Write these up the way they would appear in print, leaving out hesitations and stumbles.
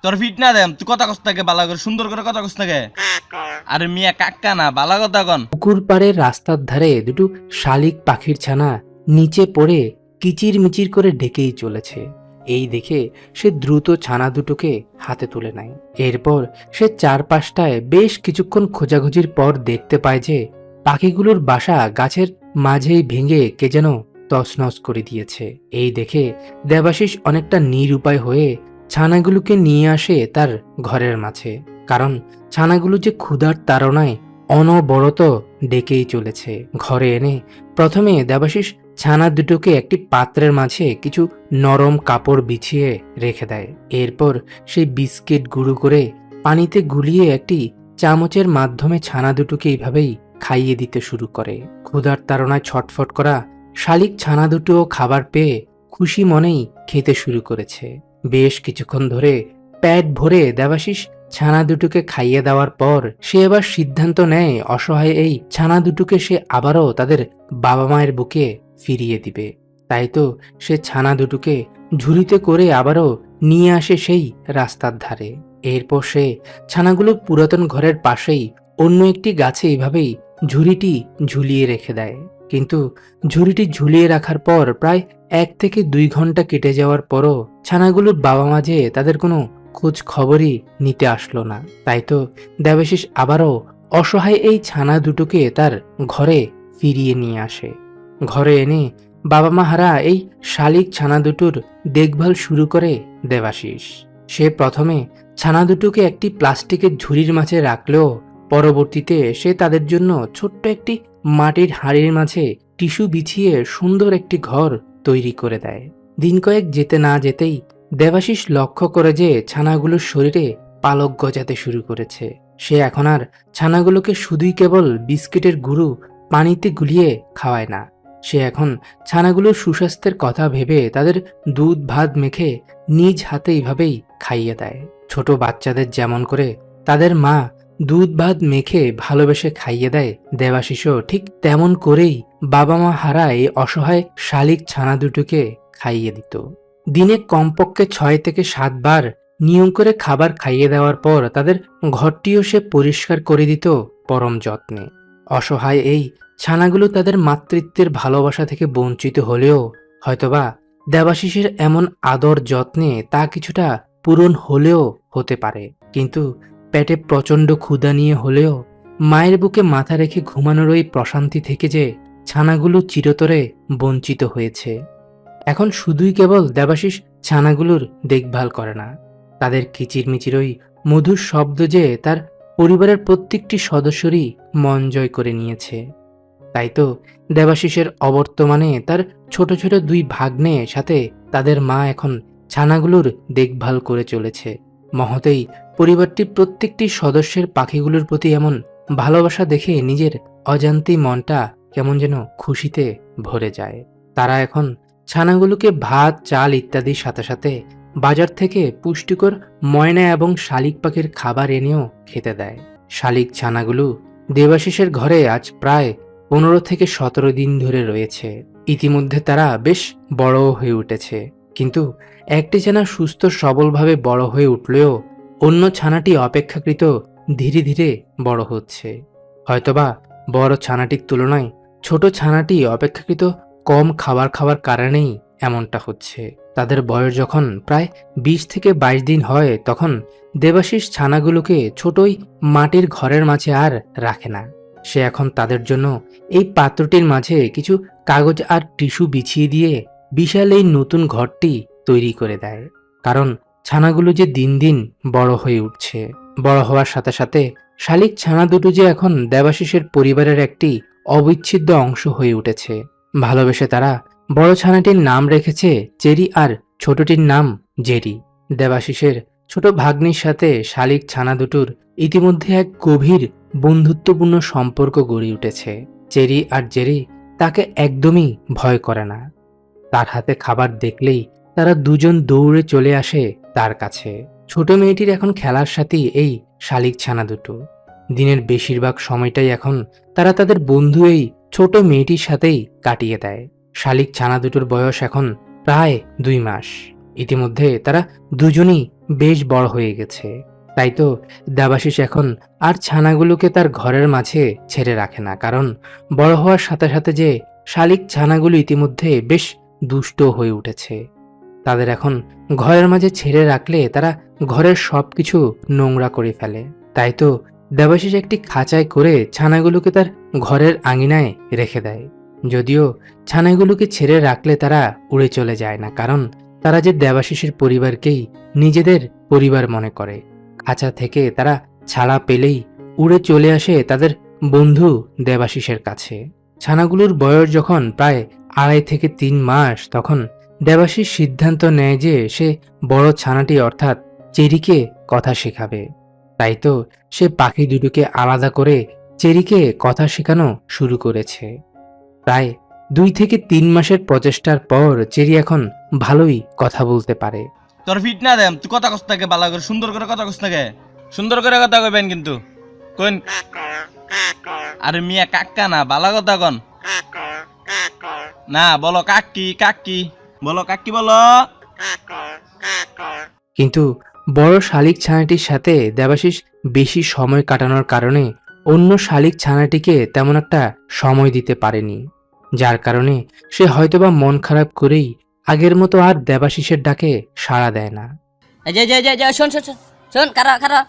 তোর ফিট না দেম তুই কথা কস থাকে বালা করে সুন্দর করে কথা কস থাকে। আরে মিয়া কাক্কা না বালা কথা কন। পুকুর পাড়ের রাস্তার ধারে দুটো শালিক পাখির ছানা নিচে পড়ে কিচির মিচির করে ডেকেই চলেছে। এই দেখে সে দ্রুত ছানা দুটোকে হাতে তুলে নেয়। এরপর সে চারপাশটায় বেশ কিছুক্ষণ খোঁজাখুঁজির পর দেখতে পায় যে পাখিগুলোর বাসা গাছের মাঝেই ভেঙে কে যেন তছনছ করে দিয়েছে। এই দেখে দেবাশিস অনেকটা নিরুপায় হয়ে ছানাগুলোকে নিয়ে আসে তার ঘরের মাঝে, কারণ ছানাগুলো যে ক্ষুধার তাড়নায় অনবরত ডেকেই চলেছে। ঘরে এনে প্রথমে দেবাশিস ছানা দুটোকে একটি পাত্রের মাঝে কিছু নরম কাপড় বিছিয়ে রেখে দেয়। এরপর সেই বিস্কিট গুঁড়ো করে পানিতে গুলিয়ে একটি চামচের মাধ্যমে ছানা দুটোকে এইভাবেই খাইয়ে দিতে শুরু করে। ক্ষুধার তাড়নায় ছটফট করা শালিক ছানা দুটো খাবার পেয়ে খুশি মনেই খেতে শুরু করেছে। বেশ কিছুক্ষণ ধরে পেট ভরে দেবাশিস ছানা দুটোকে খাইয়ে দেওয়ার পর সে এবার সিদ্ধান্ত নেয় অসহায় এই ছানা দুটোকে সে আবারও তাদের বাবা মায়ের বুকে ফিরিয়ে দিবে। তাই তো সে ছানা দুটোকে ঝুড়িতে করে আবারও নিয়ে আসে সেই রাস্তার ধারে। এরপর সে ছানাগুলো পুরাতন ঘরের পাশেই অন্য একটি গাছে এভাবেই ঝুড়িটি ঝুলিয়ে রেখে দেয়। কিন্তু ঝুড়িটি ঝুলিয়ে রাখার পর প্রায় 1 থেকে 2 ঘন্টা কেটে যাওয়ার পরও ছানাগুলোর বাবা মা যে তাদের কোনো খোঁজ খবরই নিতে আসলো না। তাই তো দেবাশিস আবারও অসহায় এই ছানা দুটোকে তার ঘরে ফিরিয়ে নিয়ে আসে। ঘরে এনে বাবা মা হারা এই শালিক ছানা দুটোর দেখভাল শুরু করে দেবাশিস। সে প্রথমে ছানা দুটোকে একটি প্লাস্টিকের ঝুড়ির মাঝে রাখলেও পরবর্তীতে সে তাদের জন্য ছোট্ট একটি মাটির হাঁড়ির মাঝে টিস্যু বিছিয়ে সুন্দর একটি ঘর তৈরি করে দেয়। দিন কয়েক যেতে না যেতেই দেবাশিস লক্ষ্য করে যে ছানাগুলোর শরীরে পালক গজাতে শুরু করেছে। সে এখন আর ছানাগুলোকে শুধুই কেবল বিস্কিটের গুঁড়ো পানিতে গুলিয়ে খাওয়ায় না, সে এখন ছানাগুলোর সুস্বাস্থ্যের কথা ভেবে তাদের দুধ ভাত মেখে নিজ হাতে এইভাবেই খাইয়ে দেয়। ছোট বাচ্চাদের যেমন করে তাদের মা দুধ ভাত মেখে ভালোবেসে খাইয়ে দেয়, দেবাশিসও ঠিক তেমন করেই বাবা মা হারা এই অসহায় শালিক ছানা দুটোকে খাইয়ে দিত। দিনে কমপক্ষে 6 থেকে 7 বার নিয়ম করে খাবার খাইয়ে দেওয়ার পর তাদের ঘরটিও সে পরিষ্কার করে দিত পরম যত্নে। অসহায় এই ছানাগুলো তাদের মাতৃত্বের ভালোবাসা থেকে বঞ্চিত হলেও হয়তোবা দেবাশিসের এমন আদর যত্নে তা কিছুটা পূরণ হলেও হতে পারে। কিন্তু পেটে প্রচণ্ড ক্ষুধা নিয়ে হলেও মায়ের বুকে মাথা রেখে ঘুমানোর ওই প্রশান্তি থেকে যে ছানাগুলো চিরতরে বঞ্চিত হয়েছে। এখন শুধুই কেবল দেবাশিস ছানাগুলোর দেখভাল করে না, তাদের কিচিরমিচির ওই মধুর শব্দ যে তার পরিবারের প্রত্যেকটি সদস্যরই মন জয় করে নিয়েছে। তাই তো দেবাশিসের অবর্তমানে তার ছোট ছোট 2 ভাগ্নে সাথে তাদের মা এখন ছানাগুলোর দেখভাল করে চলেছে। মহতেই পরিবারটির প্রত্যেকটি সদস্যের পাখিগুলোর প্রতি এমন ভালোবাসা দেখে নিজের অজান্তেই মনটা কেমন যেন খুশিতে ভরে যায়। তারা এখন ছানাগুলোকে ভাত চাল ইত্যাদির সাথে সাথে বাজার থেকে পুষ্টিকর ময়না এবং শালিক পাখির খাবার এনেও খেতে দেয়। শালিক ছানাগুলো দেবাশিসের ঘরে আজ প্রায় 15 থেকে 17 দিন ধরে রয়েছে। ইতিমধ্যে তারা বেশ বড় হয়ে উঠেছে, কিন্তু একটি ছানা সুস্থ সবলভাবে বড় হয়ে উঠলেও অন্য ছানাটি অপেক্ষাকৃত ধীরে ধীরে বড় হচ্ছে। হয়তোবা বড় ছানাটির তুলনায় ছোট ছানাটি অপেক্ষাকৃত কম খাবার খাওয়ার কারণেই এমনটা হচ্ছে। তাদের বয়স যখন প্রায় 20 থেকে 22 দিন হয় তখন দেবাশিস ছানাগুলোকে ছোটই মাটির ঘরের মাঝে আর রাখে না। সে এখন তাদের জন্য এই পাত্রটির মাঝে কিছু কাগজ আর টিস্যু বিছিয়ে দিয়ে বিশাল এই নতুন ঘরটি তৈরি করে দেয়। কারণ ছানাগুলো যে দিন দিন বড় হয়ে উঠছে। বড় হওয়ার সাথে সাথে শালিক ছানা দুটো যে এখন দেবাশিসের পরিবারের একটি অবিচ্ছেদ্য অংশ হয়ে উঠেছে। ভালোবেসে তারা বড় ছানাটির নাম রেখেছে চেরি আর ছোটটির নাম জেরি। দেবাশিসের ছোট ভাগ্নির সাথে শালিক ছানা দুটোর ইতিমধ্যে এক গভীর বন্ধুত্বপূর্ণ সম্পর্ক গড়ে উঠেছে। চেরি আর জেরি তাকে একদমই ভয় করে না। তার হাতে খাবার দেখলেই তারা দুজন দৌড়ে চলে আসে তার কাছে। ছোট মেয়েটির এখন খেলার সাথী এই শালিক ছানা দুটো। দিনের বেশিরভাগ সময়টাই এখন তারা তাদের বন্ধু এই ছোট মেয়েটির সাথেই কাটিয়ে দেয়। শালিক ছানা দুটোর বয়স এখন প্রায় 2 মাস। ইতিমধ্যে তারা দুজনই বেশ বড় হয়ে গেছে। তাই তো দেবাশিস এখন আর ছানাগুলোকে তার ঘরের মাঝে ছেড়ে রাখে না, কারণ বড় হওয়ার সাথে সাথে যে শালিক ছানাগুলো ইতিমধ্যে বেশ দুষ্ট হয়ে উঠেছে। তাদের এখন ঘরের মাঝে ছেড়ে রাখলে তারা ঘরের সবকিছু নোংরা করে ফেলে। তাই তো দেবাশিস একটি খাঁচায় করে ছানাগুলোকে তার ঘরের আঙিনায় রেখে দেয়। যদিও ছানাগুলোকে ছেড়ে রাখলে তারা উড়ে চলে যায় না, কারণ তারা যে দেবাশিসের পরিবারকেই নিজেদের পরিবার মনে করে। খাঁচা থেকে তারা ছাড়া পেলেই উড়ে চলে আসে তাদের বন্ধু দেবাশিসের কাছে। ছানাগুলোর বয়স যখন প্রায় 2.5 থেকে 3 মাস, তখন দেবাশিস সিদ্ধান্ত নেয় যে সে বড় ছানাটি অর্থাৎ চেরিকে কথা শেখাবে। তাই তো সে পাখি দুটোকে আলাদা করে চেরিকে কথা শেখানো শুরু করেছে। প্রায় 2 থেকে 3 মাসের প্রচেষ্টার পর চেরি এখন ভালোই কথা বলতে পারে। তোর ফিট না দেম, তুই কথা কস থাকে বালা করে, সুন্দর করে কথা কস থাকে, সুন্দর করে কথা কইবেন কিন্তু কোন। আরে মিয়া কাক্কা না, বালা কথা কন না, বলো কাকি কাকি, বলো কাকি বলো। কিন্তু বড় শালিক ছানাটির সাথে দেবাশিস বেশি সময় কাটানোর কারণে অন্য শালিক ছানাটিকে তেমন একটা সময় দিতে পারেনি, যার কারণে সে হয়তোবা মন খারাপ করেই আগের মতো আর দেবাশিসের ডাকে সাড়া দেয় না। এই যে যে যে যে শোন শোন শোন শোন, খারা খারা।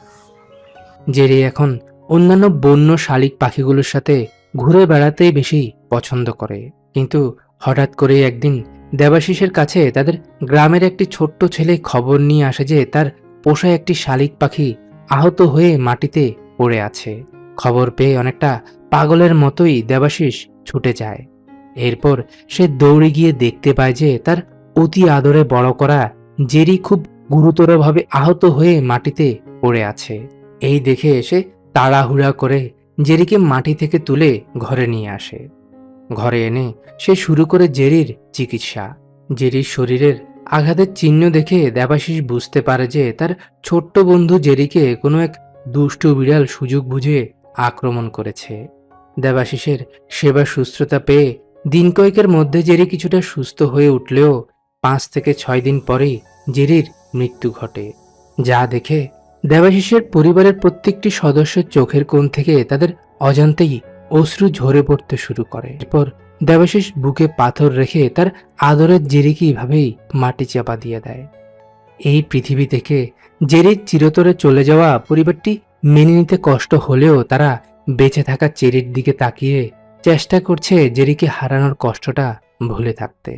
জেরি এখন অন্যান্য বন্য শালিক পাখিগুলোর সাথে ঘুরে বেড়াতেই বেশি পছন্দ করে। কিন্তু হঠাৎ করে একদিন দেবাশিসের কাছে তাদের গ্রামের একটি ছোট্ট ছেলে খবর নিয়ে আসে যে তার পোষা একটি শালিক পাখি আহত হয়ে মাটিতে পড়ে আছে। খবর পেয়ে অনেকটা পাগলের মতোই দেবাশিস ছুটে যায়। এরপর সে দৌড়ে গিয়ে দেখতে পায় যে তার অতি আদরে বড় করা জেরি খুব গুরুতরভাবে আহত হয়ে মাটিতে পড়ে আছে। এই দেখে এসে তাড়াহুড়া করে জেরিকে মাটি থেকে তুলে ঘরে নিয়ে আসে। ঘরে এনে সে শুরু করে জেরির চিকিৎসা। জেরির শরীরের আঘাতের চিহ্ন দেখে দেবাশিস বুঝতে পারে যে তার ছোট্ট বন্ধু জেরিকে কোনো এক দুষ্ট বিড়াল সুযোগ বুঝে আক্রমণ করেছে। দেবাশিসের সেবা সুস্থতা পেয়ে দিন কয়েকের মধ্যে জেরি কিছুটা সুস্থ হয়ে উঠলেও 5 থেকে 6 দিন পরেই জেরির মৃত্যু ঘটে। যা দেখে দেবাশিসের পরিবারের প্রত্যেকটি সদস্যের চোখের কোণ থেকে তাদের অজান্তেই অশ্রু ঝরে পড়তে শুরু করে। এরপর দেবাশিস বুকে পাথর রেখে তার আদরের জেরিকে এইভাবেই মাটি চাপা দিয়ে দেয়। এই পৃথিবী থেকে জেরির চিরতরে চলে যাওয়া পরিবারটি মেনে নিতে কষ্ট হলেও তারা বেঁচে থাকা চেরির দিকে তাকিয়ে চেষ্টা করছে জেরিকে হারানোর কষ্টটা ভুলে থাকতে।